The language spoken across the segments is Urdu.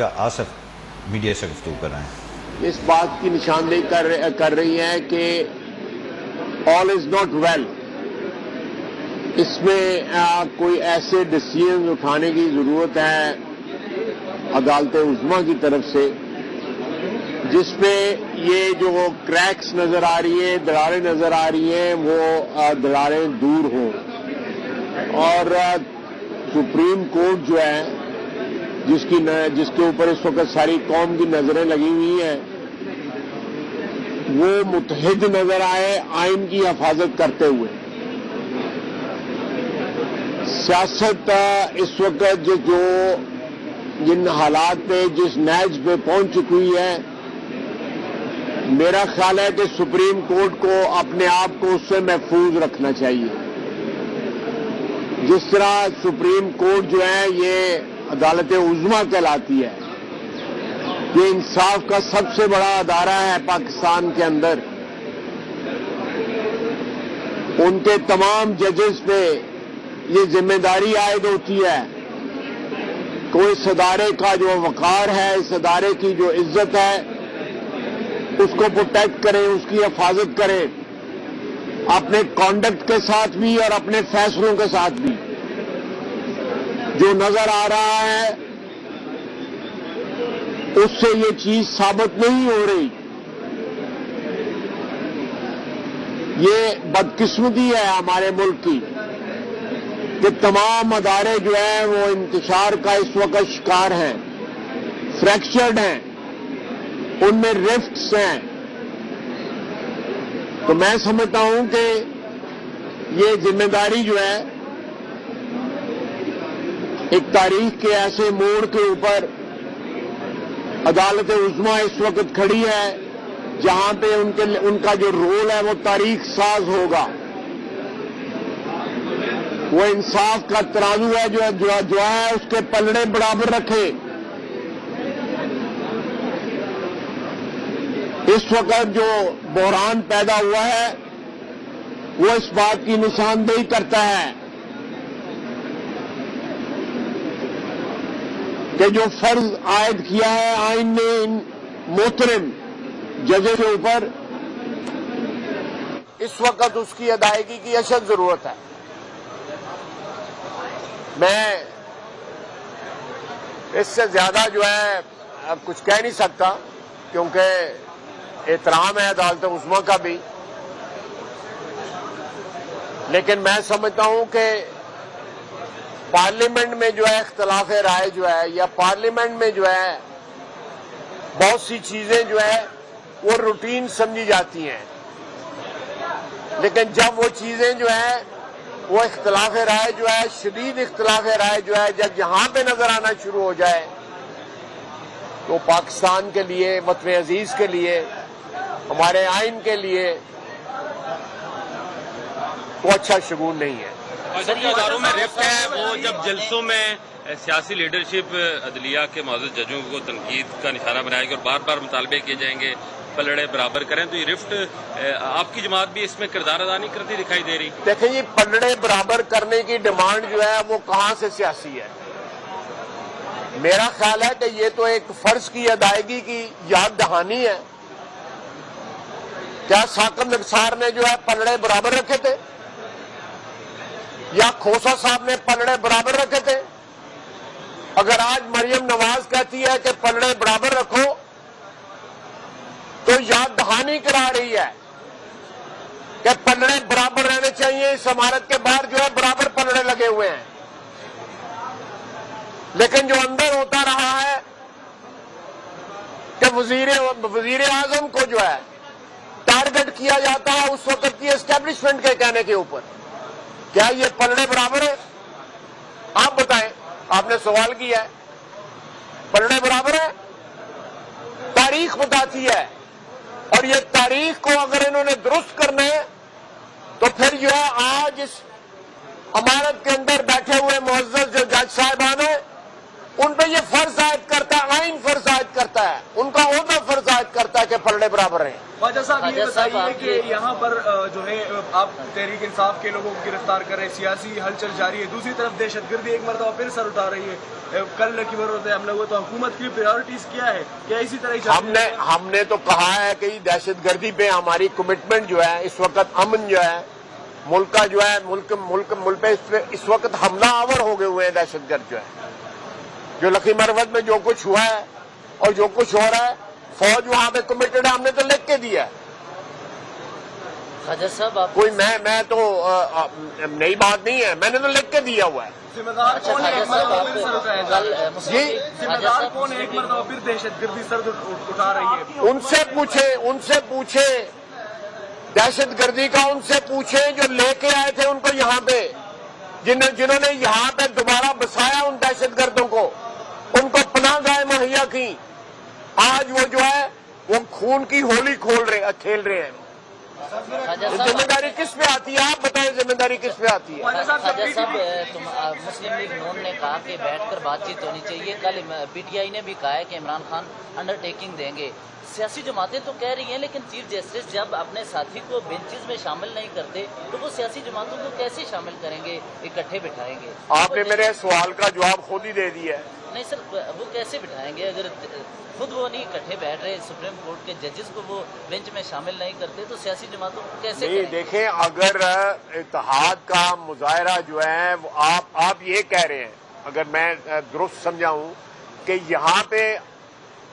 آصف میڈیا سے گفتگو کر رہے ہیں، اس بات کی نشاندہی کر رہی ہیں کہ آل از ناٹ ویل. اس میں کوئی ایسے ڈیسیژن اٹھانے کی ضرورت ہے عدالت عظمیٰ کی طرف سے جس میں یہ جو کریکس نظر آ رہی ہیں، دراڑیں نظر آ رہی ہیں، وہ دراڑیں دور ہوں. اور سپریم کورٹ جو ہے جس کے اوپر اس وقت ساری قوم کی نظریں لگی ہوئی ہیں، وہ متحد نظر آئے آئین کی حفاظت کرتے ہوئے. سیاست اس وقت جو جن حالات پہ جس نیج پہ پہنچ چکی ہے، میرا خیال ہے کہ سپریم کورٹ کو اپنے آپ کو اس سے محفوظ رکھنا چاہیے. جس طرح سپریم کورٹ جو ہے یہ عدالت عظمیٰ کہلاتی ہے، یہ انصاف کا سب سے بڑا ادارہ ہے پاکستان کے اندر. ان کے تمام ججز پہ یہ ذمہ داری عائد ہوتی ہے کہ اس ادارے کا جو وقار ہے، اس ادارے کی جو عزت ہے، اس کو پروٹیکٹ کریں، اس کی حفاظت کریں، اپنے کانڈکٹ کے ساتھ بھی اور اپنے فیصلوں کے ساتھ بھی. جو نظر آ رہا ہے اس سے یہ چیز ثابت نہیں ہو رہی. یہ بدقسمتی ہے ہمارے ملک کی کہ تمام ادارے جو ہیں وہ انتشار کا اس وقت شکار ہیں، فریکچرڈ ہیں، ان میں رفٹس ہیں. تو میں سمجھتا ہوں کہ یہ ذمہ داری جو ہے ایک تاریخ کے ایسے موڑ کے اوپر عدالت عظمیٰ اس وقت کھڑی ہے جہاں پہ ان کا جو رول ہے وہ تاریخ ساز ہوگا. وہ انصاف کا ترازو ہے جو ہے اس کے پلڑے برابر رکھے. اس وقت جو بحران پیدا ہوا ہے وہ اس بات کی نشاندہی کرتا ہے کہ جو فرض عائد کیا ہے آئین نے ان محترم ججوں کے اوپر، اس وقت اس کی ادائیگی کی اشد ضرورت ہے. میں اس سے زیادہ جو ہے اب کچھ کہہ نہیں سکتا کیونکہ احترام ہے عدالت عظمیٰ کا بھی، لیکن میں سمجھتا ہوں کہ پارلیمنٹ میں جو ہے اختلاف رائے جو ہے یا پارلیمنٹ میں جو ہے بہت سی چیزیں جو ہے وہ روٹین سمجھی جاتی ہیں، لیکن جب وہ چیزیں جو ہے وہ اختلاف رائے جو ہے، شدید اختلاف رائے جو ہے جب یہاں پہ نظر آنا شروع ہو جائے تو پاکستان کے لیے، وطن عزیز کے لیے، ہمارے آئین کے لیے وہ اچھا شگون نہیں ہے. جو اداروں میں رفٹ ہے وہ جب جلسوں میں سیاسی لیڈرشپ عدلیہ کے معزز ججوں کو تنقید کا نشانہ بنائے گی اور بار بار مطالبے کیے جائیں گے پلڑے برابر کریں، تو یہ رفٹ آپ کی جماعت بھی اس میں کردار ادا نہیں کرتی دکھائی دے رہی؟ دیکھیں یہ پلڑے برابر کرنے کی ڈیمانڈ جو ہے وہ کہاں سے سیاسی ہے؟ میرا خیال ہے کہ یہ تو ایک فرض کی ادائیگی کی یاد دہانی ہے. کیا ثاقب نثار نے جو ہے پلڑے برابر رکھے تھے یا کھوسا صاحب نے پلڑے برابر رکھے تھے؟ اگر آج مریم نواز کہتی ہے کہ پلڑے برابر رکھو تو یاد دہانی کرا رہی ہے کہ پلڑے برابر رہنے چاہیے. اس عمارت کے باہر جو ہے برابر پلڑے لگے ہوئے ہیں، لیکن جو اندر ہوتا رہا ہے کہ وزیر اعظم کو جو ہے ٹارگٹ کیا جاتا ہے اس وقت کی اسٹیبلشمنٹ کے کہنے کے اوپر. کیا یہ پلڑے برابر ہیں؟ آپ بتائیں، آپ نے سوال کیا ہے، پلڑے برابر ہیں؟ تاریخ بتاتی ہے، اور یہ تاریخ کو اگر انہوں نے درست کرنا ہے تو پھر جو ہے آج اس عمارت کے اندر بیٹھے ہوئے معزز جو جج صاحبان ہیں ان پہ یہ فرض عائد کرتا ہے، آئین فرض عائد کرتا ہے، ان کا عہدہ فرض عائد کرتا ہے کہ پلڑے برابر ہیں. خواجہ صاحب یہ بتائیے کہ یہاں پر جو ہے آپ تحریک انصاف کے لوگوں کو گرفتار کر رہے ہیں, سیاسی ہلچل جاری ہے, دوسری طرف دہشت گردی ایک مرتبہ پھر سر اٹھا رہی ہے. کل کی مرتبہ حملہ ہوا تو حکومت کی پریورٹیز کیا ہے, کیا اسی طرح ہم نے تو کہا ہے کہ دہشت گردی پہ ہماری کمٹمنٹ جو ہے, اس وقت امن جو ہے ملک کا جو ہے ملک پہ اس وقت حملہ آور ہو گئے ہوئے ہیں دہشت گرد جو ہے. جو لکھی مروت میں جو کچھ ہوا ہے اور جو کچھ ہو رہا ہے, فوج وہاں پہ کمیٹڈ ہے, ہم نے تو لکھ کے دیا ہے. خواجہ صاحب آپ کوئی میں تو نئی بات نہیں ہے, میں نے تو لکھ کے دیا ہوا ہے. ذمہ دار کون ہے ایک مرتبہ پھر سر اٹھایا جا رہا ہے؟ جی ذمہ دار کون ہے ایک مرتبہ پھر دہشت گردی سر اٹھا رہی ہے؟ ان سے پوچھے دہشت گردی کا, ان سے پوچھیں جو لے کے آئے تھے ان کو یہاں پہ, جنہوں نے یہاں پہ دوبارہ بسایا ان دہشت گردوں کو, ان کو پناہ گاہیں مہیا کی. آج وہ جو ہے وہ خون کی ہولی کھیل رہے ہیں. ذمہ داری کس پہ آتی ہے, آپ بتائیں ذمہ داری کس پہ آتی ہے؟ خواجہ صاحب مسلم لیگ نون نے کہا کہ بیٹھ کر بات چیت ہونی چاہیے. کل پی ٹی آئی نے بھی کہا ہے کہ عمران خان انڈر ٹیکنگ دیں گے. سیاسی جماعتیں تو کہہ رہی ہیں, لیکن چیف جسٹس جب اپنے ساتھی کو بینچز میں شامل نہیں کرتے تو وہ سیاسی جماعتوں کو کیسے شامل کریں گے, اکٹھے بٹھائیں گے؟ آپ نے میرے سوال کا جواب خود ہی دے دیا ہے. نہیں سر, وہ کیسے بٹھائیں گے اگر خود وہ نہیں اکٹھے بیٹھ رہے, سپریم کورٹ کے ججز کو وہ بینچ میں شامل نہیں کرتے تو سیاسی جماعتوں کو کیسے نہیں کریں گے؟ دیکھیں, اگر اتحاد کا مظاہرہ جو ہے آپ یہ کہہ رہے ہیں, اگر میں درست سمجھاؤں کہ یہاں پہ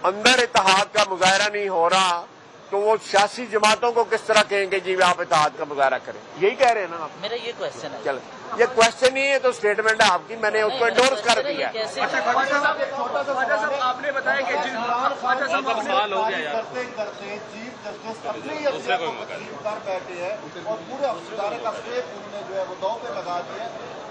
اندر اتحاد کا مظاہرہ نہیں ہو رہا تو وہ سیاسی جماعتوں کو کس طرح کہیں گے جی آپ اتحاد کا مظاہرہ کریں؟ یہی کہہ رہے ہیں نا آپ؟ میرا یہ کوشچن ہے. چل, یہ کوشچن نہیں ہے تو اسٹیٹمنٹ ہے آپ کی, میں نے اس کو انڈورس کر دیا. خواجہ صاحب آپ نے بتایا کہ خواجہ صاحب اب سوال ہو گیا یار, کرتے چیف جسٹس اپنے ہی کر بیٹھے ہیں اور پورے ادارے کا فیک انہوں نے جو ہے وہ دو پہ لگا دیا.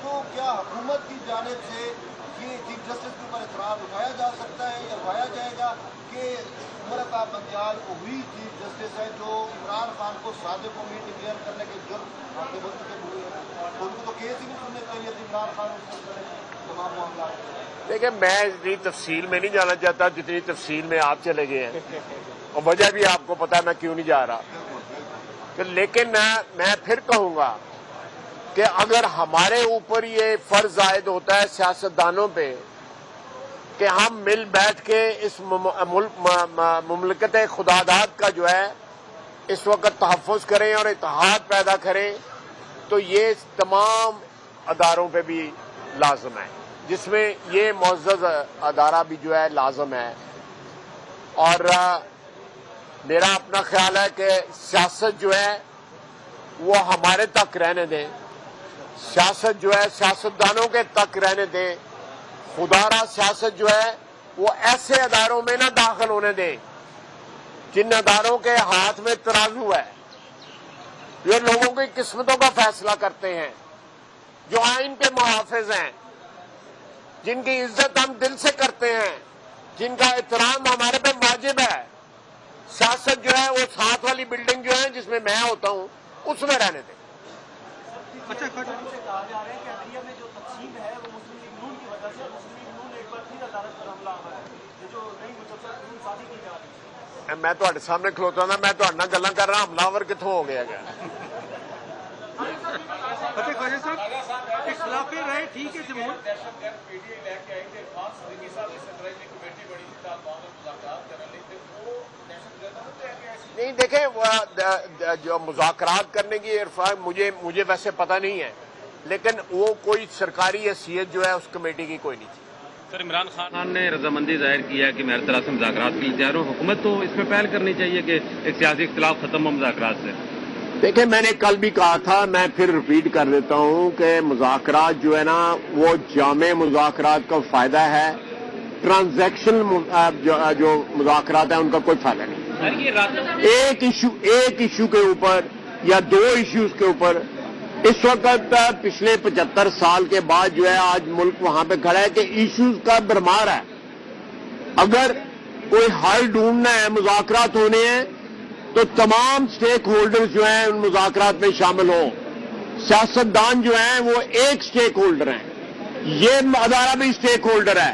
تو کیا حکومت کی جانب سے یہ چیف جسٹس کے اوپر اعتراض اٹھایا جا سکتا ہے یا اٹھایا جائے گا کہ عمرتاب بندیال وہی چیف جسٹس ہے جو عمران خان کو صادق امید ڈکلیئر کرنے کے جرم آپ کے ملک کے ہوئے ہیں, تو ان کو تو کیس ہی نہیں سننے چاہیے تھے عمران خان تمام معاملات؟ دیکھیں, میں اتنی تفصیل میں نہیں جانا چاہتا جتنی تفصیل میں آپ چلے گئے ہیں, اور وجہ بھی آپ کو پتا ہے میں کیوں نہیں جا رہا. لیکن میں پھر کہوں گا کہ اگر ہمارے اوپر یہ فرض عائد ہوتا ہے سیاستدانوں پہ کہ ہم مل بیٹھ کے اس مملکت خداداد کا جو ہے اس وقت تحفظ کریں اور اتحاد پیدا کریں, تو یہ تمام اداروں پہ بھی لازم ہے, جس میں یہ معزز ادارہ بھی جو ہے لازم ہے. اور میرا اپنا خیال ہے کہ سیاست جو ہے وہ ہمارے تک رہنے دیں, سیاست جو ہے سیاستدانوں کے تک رہنے دیں. خدا را سیاست جو ہے وہ ایسے اداروں میں نہ داخل ہونے دیں جن اداروں کے ہاتھ میں ترازو ہے, جو لوگوں کی قسمتوں کا فیصلہ کرتے ہیں, جو آئین کے محافظ ہیں, جن کی عزت ہم دل سے کرتے ہیں, جن کا احترام ہمارے پہ واجب ہے. سیاست جو ہے وہ ساتھ والی بلڈنگ جو ہے جس میں میں ہوتا ہوں اس میں رہنے دیں. اچھا کہا جا رہا ہے کہ عدلیہ میں جو تقسیم ہے وہ مسلم لیگ نون کی وجہ سے, مسلم لیگ نون ایک بار پھر عدالت پر حملہ آور ہے, یہ جو نئی مسلسل قانون سازی کی جا رہی ہے. میں تھوڑے سامنے کھلوتا نا, میں تھوڑے نال گلاں کر رہا, حملہ کتوں ہو گیا گیا. اچھا خواجہ صاحب, اختلاف رائے ٹھیک ہے, جمہور نہیں دیکھیں, جو مذاکرات کرنے کی عرفان مجھے ویسے پتہ نہیں ہے, لیکن وہ کوئی سرکاری حیثیت جو ہے اس کمیٹی کی کوئی نہیں تھی. سر عمران خان نے رضامندی ظاہر کیا کہ میں ہر طرح سے مذاکرات کے لیے تیار ہوں, حکومت تو اس میں پہل کرنی چاہیے کہ ایک سیاسی اختلاف ختم ہو مذاکرات سے. دیکھیں, میں نے کل بھی کہا تھا, میں پھر ریپیٹ کر دیتا ہوں کہ مذاکرات جو ہے نا وہ جامع مذاکرات کا فائدہ ہے, ٹرانزیکشن جو مذاکرات ہیں ان کا کوئی فائدہ نہیں. ایک ایشو کے اوپر یا دو ایشوز کے اوپر اس وقت پچھلے 75 سال کے بعد جو ہے آج ملک وہاں پہ کھڑا ہے کہ ایشوز کا بھرمار ہے. اگر کوئی حل ڈھونڈنا ہے, مذاکرات ہونے ہیں, تو تمام سٹیک ہولڈرز جو ہیں ان مذاکرات میں شامل ہوں. سیاستدان جو ہیں وہ ایک سٹیک ہولڈر ہیں, یہ ادارہ بھی سٹیک ہولڈر ہے,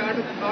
8